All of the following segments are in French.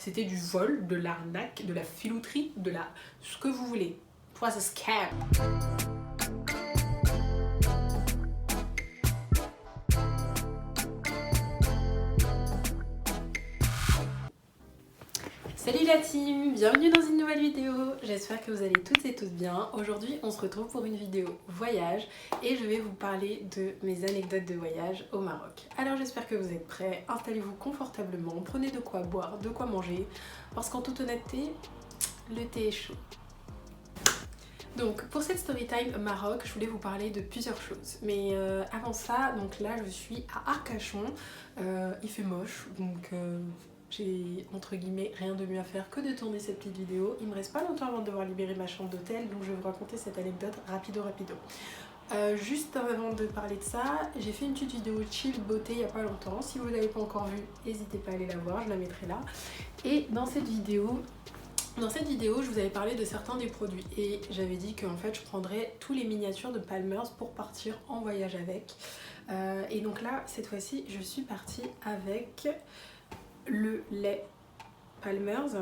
C'était du vol, de l'arnaque, de la filouterie, de la... ce que vous voulez. It was a scam. Salut la team, bienvenue dans une nouvelle vidéo. J'espère que vous allez toutes et tous bien. Aujourd'hui on se retrouve pour une vidéo voyage et je vais vous parler de mes anecdotes de voyage au Maroc. Alors j'espère que vous êtes prêts, installez-vous confortablement, prenez de quoi boire, de quoi manger, parce qu'en toute honnêteté, le thé est chaud. Donc pour cette story time Maroc, je voulais vous parler de plusieurs choses. Mais avant ça, donc là je suis à Arcachon, il fait moche, donc j'ai entre guillemets rien de mieux à faire que de tourner cette petite vidéo. Il me reste pas longtemps avant de devoir libérer ma chambre d'hôtel, donc je vais vous raconter cette anecdote rapido. Juste avant de parler de ça, j'ai fait une petite vidéo chill beauté il y a pas longtemps. Si vous ne l'avez pas encore vue, n'hésitez pas à aller la voir, je la mettrai là. Et dans cette vidéo, je vous avais parlé de certains des produits et j'avais dit qu'en fait je prendrais tous les miniatures de Palmer's pour partir en voyage avec. Et donc là, cette fois-ci, je suis partie avec le lait Palmer's.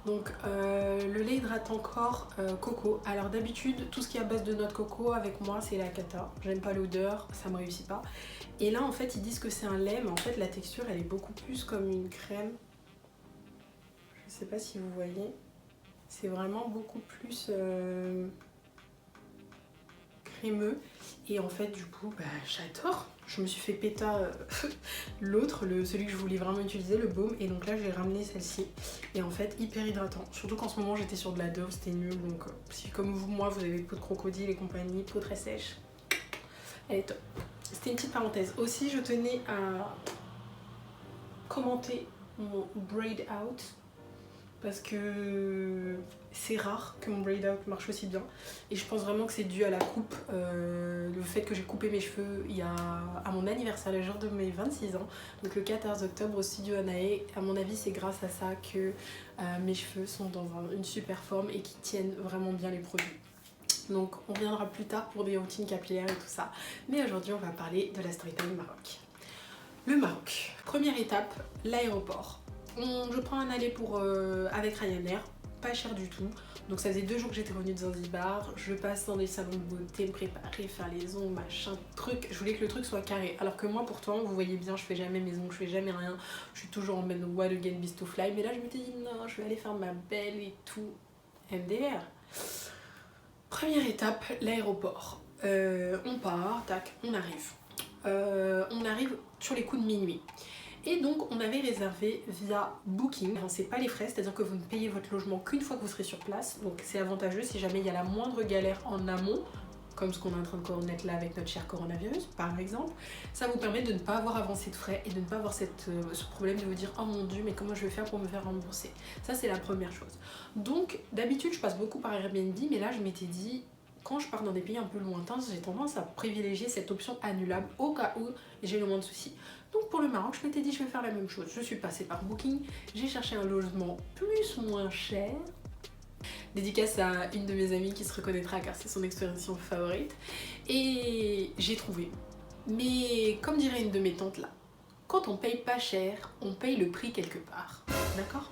Donc le lait hydratant corps coco. Alors d'habitude, tout ce qui est à base de noix de coco, avec moi, c'est la cata. J'aime pas l'odeur, ça me réussit pas. Et là, en fait, ils disent que c'est un lait, mais en fait, la texture, elle est beaucoup plus comme une crème. Je sais pas si vous voyez, c'est vraiment beaucoup plus crémeux et en fait du coup j'adore. Je me suis fait péta l'autre, celui que je voulais vraiment utiliser, le baume, et donc là j'ai ramené celle-ci et en fait hyper hydratant, surtout qu'en ce moment j'étais sur de la Dove, c'était nul, donc si comme moi vous avez peau de crocodile et compagnie, peau très sèche, elle est top. C'était une petite parenthèse. Aussi je tenais à commenter mon braid out parce que c'est rare que mon braid out marche aussi bien et je pense vraiment que c'est dû à la coupe, le fait que j'ai coupé mes cheveux il y a à mon anniversaire, le jour de mes 26 ans, donc le 14 octobre au studio Anae. À mon avis c'est grâce à ça que mes cheveux sont dans une super forme et qui tiennent vraiment bien les produits. Donc on reviendra plus tard pour des routines capillaires et tout ça, mais aujourd'hui on va parler de la storytime Maroc. Le Maroc, première étape, l'aéroport. Je prends un aller avec Ryanair, pas cher du tout. Donc ça faisait 2 jours que j'étais revenue de Zanzibar. Je passe dans des salons de beauté, me préparer, faire les ongles, machin, truc. Je voulais que le truc soit carré. Alors que moi pourtant, vous voyez bien, je fais jamais mes ongles, je fais jamais rien. Je suis toujours en mode what again beast to fly. Mais là je me suis dit non, je vais aller faire ma belle et tout. MDR. Première étape, l'aéroport. On part, tac, on arrive. On arrive sur les coups de minuit. Et donc on avait réservé via Booking, c'est pas les frais, c'est-à-dire que vous ne payez votre logement qu'une fois que vous serez sur place, donc c'est avantageux si jamais il y a la moindre galère en amont, comme ce qu'on est en train de connaître là avec notre cher coronavirus par exemple. Ça vous permet de ne pas avoir avancé de frais et de ne pas avoir ce problème de vous dire oh mon dieu mais comment je vais faire pour me faire rembourser. Ça c'est la première chose. Donc d'habitude je passe beaucoup par Airbnb, mais là je m'étais dit quand je pars dans des pays un peu lointains, j'ai tendance à privilégier cette option annulable au cas où j'ai le moins de soucis. Donc pour le Maroc, je m'étais dit je vais faire la même chose. Je suis passée par Booking, j'ai cherché un logement plus moins cher. Dédicace à une de mes amies qui se reconnaîtra car c'est son expression favorite. Et j'ai trouvé. Mais comme dirait une de mes tantes là, quand on paye pas cher, on paye le prix quelque part. D'accord ?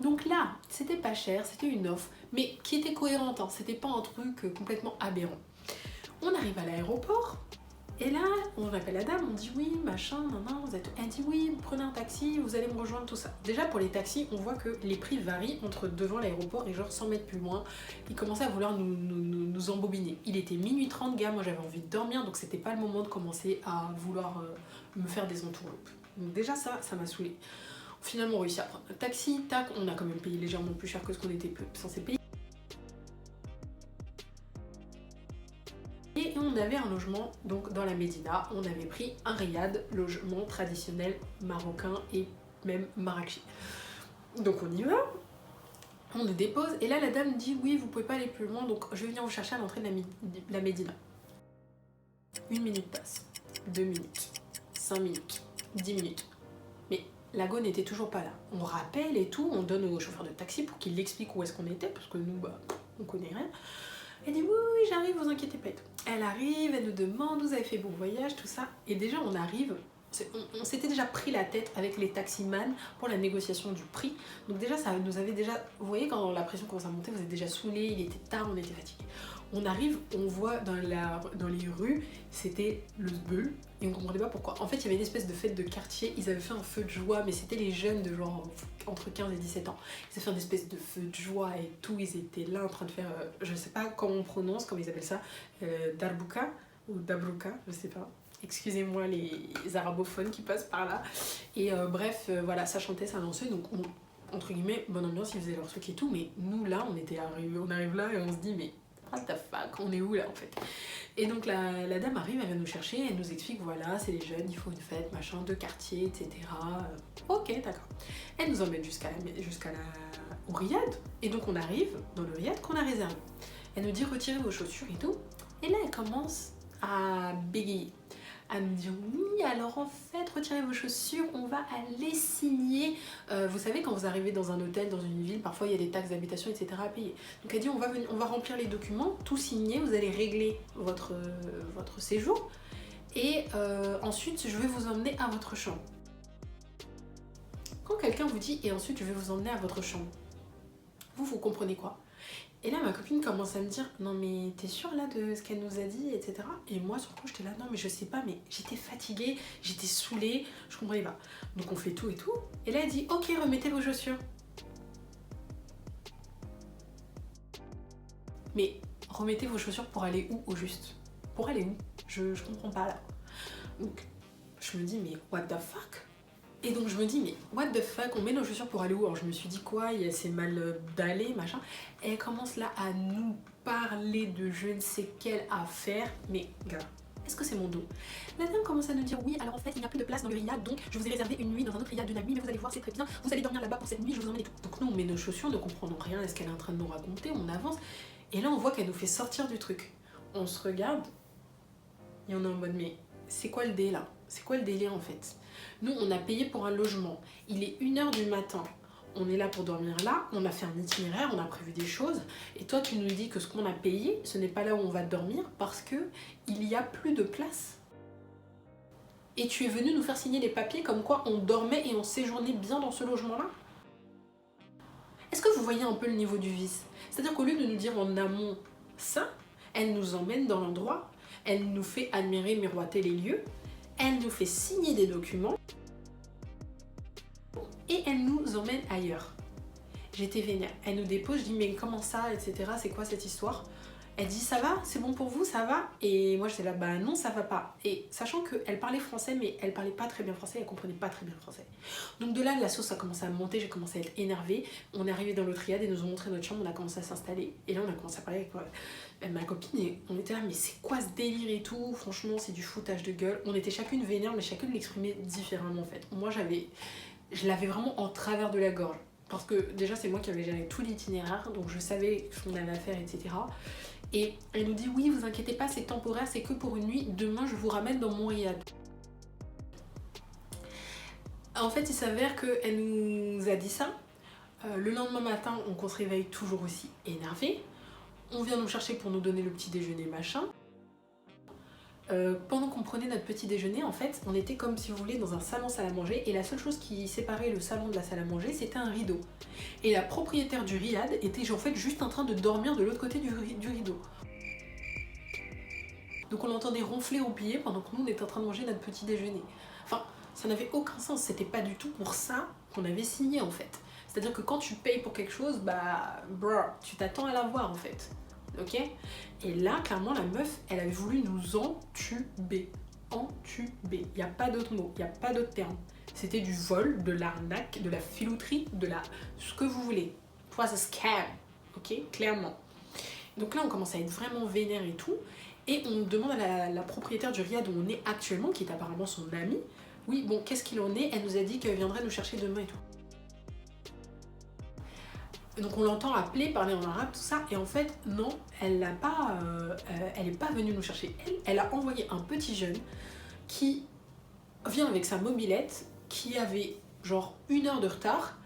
Donc là, c'était pas cher, c'était une offre, mais qui était cohérente, hein. C'était pas un truc complètement aberrant. On arrive à l'aéroport, et là, on appelle la dame, on dit oui, machin, nan, vous êtes... Elle dit oui, prenez un taxi, vous allez me rejoindre, tout ça. Déjà pour les taxis, on voit que les prix varient entre devant l'aéroport et genre 100 mètres plus loin. Ils commençaient à vouloir nous embobiner. Il était minuit 30, gars, moi j'avais envie de dormir, donc c'était pas le moment de commencer à vouloir me faire des entourloupes. Donc déjà ça m'a saoulée. Finalement on réussit à prendre un taxi, tac, on a quand même payé légèrement plus cher que ce qu'on était censé payer. Et on avait un logement donc dans la Médina, on avait pris un riad, logement traditionnel marocain et même marrakchi. Donc on y va, on le dépose et là la dame dit oui vous pouvez pas aller plus loin donc je vais venir vous chercher à l'entrée de la Médina. 1 minute passe, 2 minutes, 5 minutes, 10 minutes. Mais la go n'était toujours pas là. On rappelle et tout, on donne au chauffeur de taxi pour qu'il explique où est-ce qu'on était, parce que nous, on connaît rien. Elle dit oui, j'arrive, vous inquiétez pas et tout. Elle arrive, elle nous demande, vous avez fait bon voyage, tout ça. Et déjà, on arrive, On s'était déjà pris la tête avec les taximans pour la négociation du prix. Donc déjà, ça nous avait déjà... Vous voyez, quand la pression commence à monter, vous êtes déjà saoulés, il était tard, on était fatigués. On arrive, on voit dans les rues, c'était le sbeul, et on comprenait pas pourquoi. En fait, il y avait une espèce de fête de quartier, ils avaient fait un feu de joie, mais c'était les jeunes de genre entre 15 et 17 ans. Ils avaient fait une espèce de feu de joie et tout, ils étaient là en train de faire, je sais pas comment on prononce, comment ils appellent ça, darbuka ou dabruka, je sais pas. Excusez-moi les arabophones qui passent par là. Et bref, voilà, ça chantait, ça lançait, donc entre guillemets, bonne ambiance, ils faisaient leur truc et tout, mais nous là, on arrive là et on se dit, mais what the fuck, on est où là en fait? Et donc la dame arrive, elle vient nous chercher, elle nous explique, voilà, c'est les jeunes, il faut une fête, machin, de quartier, etc. Ok, d'accord. Elle nous emmène au riad, et donc on arrive dans le riad qu'on a réservé. Elle nous dit, retirez vos chaussures et tout, et là elle commence à bégayer. À me dire oui, alors en fait, retirez vos chaussures, on va aller signer. Vous savez, quand vous arrivez dans un hôtel, dans une ville, parfois il y a des taxes d'habitation, etc. à payer. Donc elle dit, on va remplir les documents, tout signer, vous allez régler votre séjour. Et ensuite, je vais vous emmener à votre chambre. Quand quelqu'un vous dit, et ensuite, je vais vous emmener à votre chambre, vous comprenez quoi? Et là, ma copine commence à me dire, non mais t'es sûre là de ce qu'elle nous a dit, etc. Et moi, sur le coup, j'étais là, non mais je sais pas, mais j'étais fatiguée, j'étais saoulée, je comprenais pas. Donc on fait tout et tout. Et là, elle dit, ok, remettez vos chaussures. Mais remettez vos chaussures pour aller où au juste? Pour aller où? Je comprends pas là. Donc je me dis, mais what the fuck? Et donc je me dis, mais what the fuck, on met nos chaussures pour aller où? Alors je me suis dit quoi, c'est mal d'aller, machin. Et elle commence là à nous parler de je ne sais quelle affaire. Mais gars, est-ce que c'est mon dos? La dame commence à nous dire, oui, alors en fait il n'y a plus de place dans le riad, donc je vous ai réservé une nuit dans un autre riad de la nuit, mais vous allez voir, c'est très bien, vous allez dormir là-bas pour cette nuit, je vous emmène et tout. Donc nous on met nos chaussures, ne comprenons rien, est-ce qu'elle est en train de nous raconter, on avance. Et là on voit qu'elle nous fait sortir du truc. On se regarde et on est en mode, mais c'est quoi le délire là? C'est quoi le délire en fait? Nous, on a payé pour un logement. Il est 1h du matin. On est là pour dormir là. On a fait un itinéraire, on a prévu des choses. Et toi, tu nous dis que ce qu'on a payé, ce n'est pas là où on va dormir parce qu'il n'y a plus de place. Et tu es venu nous faire signer les papiers comme quoi on dormait et on séjournait bien dans ce logement-là? Est-ce que vous voyez un peu le niveau du vice? C'est-à-dire qu'au lieu de nous dire en amont ça, elle nous emmène dans l'endroit, elle nous fait admirer, miroiter les lieux, elle nous fait signer des documents et elle nous emmène ailleurs. J'étais vénère. Elle nous dépose, je dis mais comment ça, etc. C'est quoi cette histoire? Elle dit ça va, c'est bon pour vous, ça va? Et moi j'étais là, bah non ça va pas. Et sachant qu'elle parlait français mais elle parlait pas très bien français, elle comprenait pas très bien le français. Donc de là la sauce a commencé à monter, j'ai commencé à être énervée. On est arrivé dans l'autre riad et nous ont montré notre chambre, on a commencé à s'installer. Et là on a commencé à parler avec ma copine et on était là mais c'est quoi ce délire et tout? Franchement c'est du foutage de gueule. On était chacune vénère mais chacune l'exprimait différemment en fait. Moi je l'avais vraiment en travers de la gorge. Parce que déjà c'est moi qui avais géré tout l'itinéraire, donc je savais ce qu'on avait à faire, etc. Et elle nous dit oui, vous inquiétez pas, c'est temporaire, c'est que pour une nuit, demain je vous ramène dans mon riad. En fait, il s'avère qu'elle nous a dit ça. Le lendemain matin, on se réveille toujours aussi énervé. On vient nous chercher pour nous donner le petit déjeuner, machin. Pendant qu'on prenait notre petit déjeuner, en fait, on était comme si vous voulez dans un salon salle à manger et la seule chose qui séparait le salon de la salle à manger, c'était un rideau. Et la propriétaire du riad était en fait juste en train de dormir de l'autre côté du rideau. Donc on l'entendait ronfler au pied pendant que nous on était en train de manger notre petit déjeuner. Enfin, ça n'avait aucun sens, c'était pas du tout pour ça qu'on avait signé en fait. C'est-à-dire que quand tu payes pour quelque chose, bah, bro, tu t'attends à l'avoir en fait. Ok? Et là, clairement, la meuf, elle avait voulu nous entuber. Entuber. Il n'y a pas d'autre mot, il n'y a pas d'autre terme. C'était du vol, de l'arnaque, de la filouterie, ce que vous voulez. It was a scam. Ok? Clairement. Donc là, on commence à être vraiment vénère et tout. Et on demande à la propriétaire du riad où on est actuellement, qui est apparemment son amie, oui, bon, qu'est-ce qu'il en est? Elle nous a dit qu'elle viendrait nous chercher demain et tout. Donc on l'entend appeler, parler en arabe, tout ça, et en fait, non, elle n'est pas venue nous chercher. Elle a envoyé un petit jeune qui vient avec sa mobilette, qui avait genre 1 heure de retard,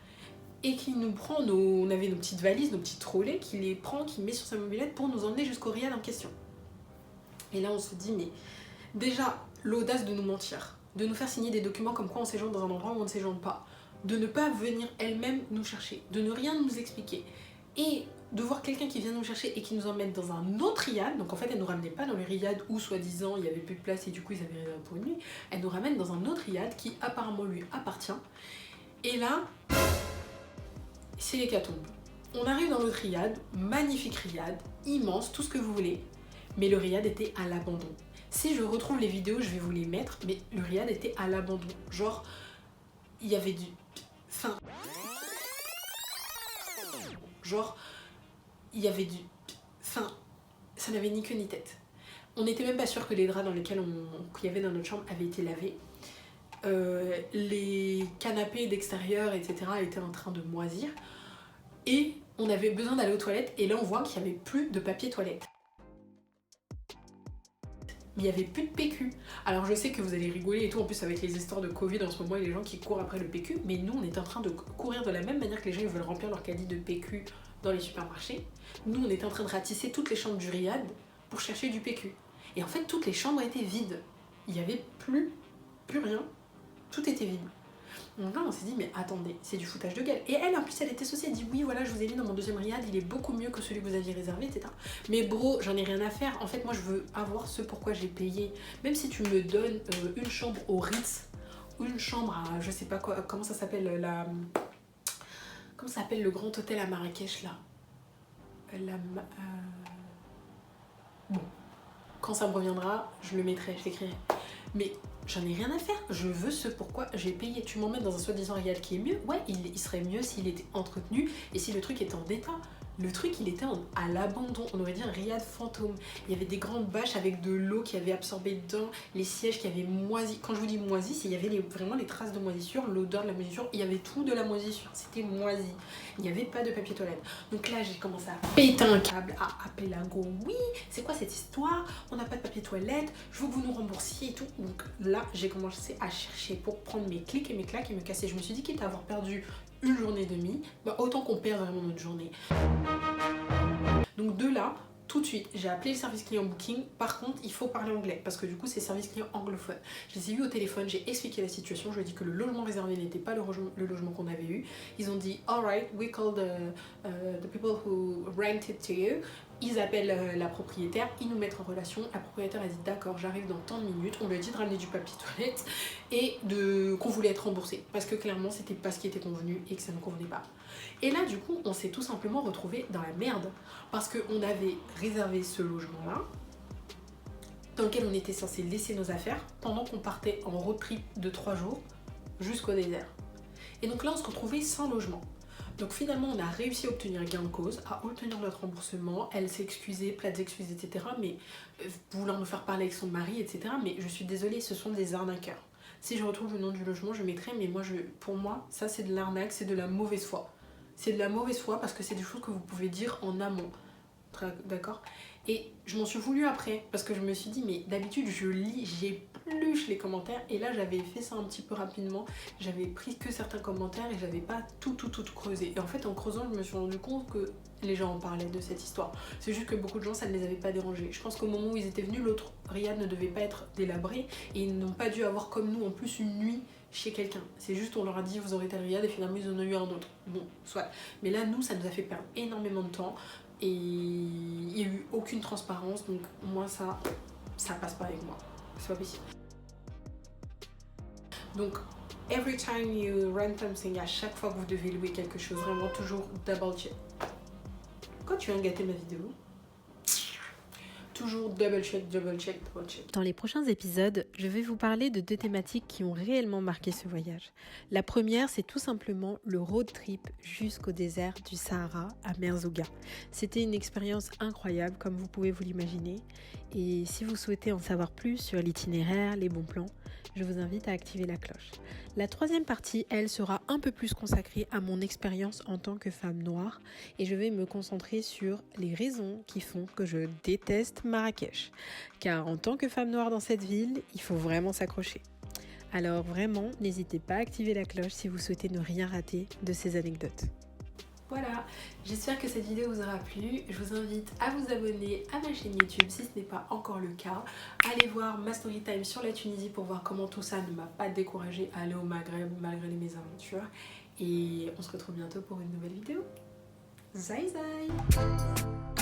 et qui nous prend on avait nos petites valises, nos petits trolleys, qui les prend, qui met sur sa mobilette pour nous emmener jusqu'au riad en question. Et là on se dit, mais déjà, l'audace de nous mentir. de nous faire signer des documents comme quoi on séjourne dans un endroit où on ne séjourne pas, de ne pas venir elle-même nous chercher, de ne rien nous expliquer, et de voir quelqu'un qui vient nous chercher et qui nous emmène dans un autre riad, donc en fait elle nous ramenait pas dans le riad où soi-disant il y avait plus de place et du coup ils avaient réservé pour une nuit, elle nous ramène dans un autre riad qui apparemment lui appartient, et là, c'est l'hécatombe. On arrive dans notre riad, magnifique riad, immense, tout ce que vous voulez, mais le riad était à l'abandon. Si je retrouve les vidéos, je vais vous les mettre, mais le riad était à l'abandon. Genre, il y avait du... Enfin... Genre, il y avait du... Enfin, ça n'avait ni queue ni tête. On n'était même pas sûr que les draps dans lesquels qu'il y avait dans notre chambre avaient été lavés. Les canapés d'extérieur, etc. étaient en train de moisir. Et on avait besoin d'aller aux toilettes, et là on voit qu'il n'y avait plus de papier toilette. Mais il n'y avait plus de PQ. Alors je sais que vous allez rigoler et tout, en plus avec les histoires de Covid en ce moment et les gens qui courent après le PQ, mais nous on est en train de courir de la même manière que les gens ils veulent remplir leur caddie de PQ dans les supermarchés. Nous on était en train de ratisser toutes les chambres du riad pour chercher du PQ. Et en fait toutes les chambres étaient vides. Il n'y avait plus rien. Tout était vide. Donc là on s'est dit mais attendez, c'est du foutage de gueule. Et elle en plus elle était saucée, elle dit oui voilà je vous ai mis dans mon deuxième riad, il est beaucoup mieux que celui que vous aviez réservé, etc. Mais bro, j'en ai rien à faire, en fait moi je veux avoir ce pourquoi j'ai payé. Même si tu me donnes une chambre au Ritz, ou une chambre à je sais pas quoi, comment ça s'appelle comment ça s'appelle le grand hôtel à Marrakech là, bon, quand ça me reviendra, je le mettrai, je l'écrirai. Mais j'en ai rien à faire, je veux ce pourquoi j'ai payé. Tu m'emmènes dans un soi-disant riad qui est mieux, ouais, il serait mieux s'il était entretenu et si le truc était en état. Le truc, il était à l'abandon, on aurait dit un riad fantôme. Il y avait des grandes bâches avec de l'eau qui avait absorbé dedans, les sièges qui avaient moisi. Quand je vous dis moisi, c'est il y avait vraiment les traces de moisissure, l'odeur de la moisissure, il y avait tout de la moisissure, c'était moisi. Il n'y avait pas de papier toilette. Donc là, j'ai commencé à péter un câble, à appeler la go. Oui, c'est quoi cette histoire? On n'a pas de papier toilette, je veux que vous nous remboursiez et tout. Donc là, j'ai commencé à chercher pour prendre mes clics et mes claques et me casser. Je me suis dit, quitte à avoir perdu une journée et demie, bah autant qu'on perde vraiment notre journée. Donc de là, tout de suite, j'ai appelé le service client booking. Par contre, il faut parler anglais parce que du coup, c'est service client anglophone. Je les ai eu au téléphone, j'ai expliqué la situation. Je lui ai dit que le logement réservé n'était pas le logement qu'on avait eu. Ils ont dit, alright, we call the people who rented to you. Ils appellent la propriétaire, ils nous mettent en relation. La propriétaire a dit d'accord, j'arrive dans tant de minutes. On lui a dit de ramener du papier toilette et qu'on voulait être remboursé parce que clairement, c'était pas ce qui était convenu et que ça ne convenait pas. Et là, du coup, on s'est tout simplement retrouvé dans la merde parce qu'on avait réservé ce logement-là dans lequel on était censé laisser nos affaires pendant qu'on partait en road trip de 3 jours jusqu'au désert. Et donc là, on se retrouvait sans logement. Donc finalement, on a réussi à obtenir gain de cause, à obtenir notre remboursement. Elle s'est excusée, plates excuses, etc. Mais voulant nous faire parler avec son mari, etc. Mais je suis désolée, ce sont des arnaqueurs. Si je retrouve le nom du logement, je mettrai, mais pour moi, ça c'est de l'arnaque, c'est de la mauvaise foi. C'est de la mauvaise foi parce que c'est des choses que vous pouvez dire en amont. D'accord? Et je m'en suis voulu après parce que je me suis dit mais d'habitude je lis, j'épluche les commentaires et là j'avais fait ça un petit peu rapidement, j'avais pris que certains commentaires et j'avais pas tout creusé. Et en fait en creusant je me suis rendu compte que les gens en parlaient de cette histoire. C'est juste que beaucoup de gens ça ne les avait pas dérangés. Je pense qu'au moment où ils étaient venus, l'autre riad ne devait pas être délabré et ils n'ont pas dû avoir comme nous en plus une nuit chez quelqu'un. C'est juste on leur a dit vous aurez tel riad et finalement ils en ont eu un autre. Bon, soit. Mais là nous ça nous a fait perdre énormément de temps. Et il n'y a eu aucune transparence, donc moi ça passe pas avec moi, c'est pas possible. Donc every time you rent something, à chaque fois que vous devez louer quelque chose, vraiment toujours double check. Quand tu viens gâter ma vidéo, toujours double check. Dans les prochains épisodes, je vais vous parler de 2 thématiques qui ont réellement marqué ce voyage. La première, c'est tout simplement le road trip jusqu'au désert du Sahara à Merzouga. C'était une expérience incroyable, comme vous pouvez vous l'imaginer. Et si vous souhaitez en savoir plus sur l'itinéraire, les bons plans, je vous invite à activer la cloche. La troisième partie, elle, sera un peu plus consacrée à mon expérience en tant que femme noire et je vais me concentrer sur les raisons qui font que je déteste Marrakech. Car en tant que femme noire dans cette ville, il faut vraiment s'accrocher. Alors vraiment, n'hésitez pas à activer la cloche si vous souhaitez ne rien rater de ces anecdotes. Voilà, j'espère que cette vidéo vous aura plu. Je vous invite à vous abonner à ma chaîne YouTube si ce n'est pas encore le cas. Allez voir ma story time sur la Tunisie pour voir comment tout ça ne m'a pas découragée à aller au Maghreb malgré mes aventures. Et on se retrouve bientôt pour une nouvelle vidéo. Zai zai!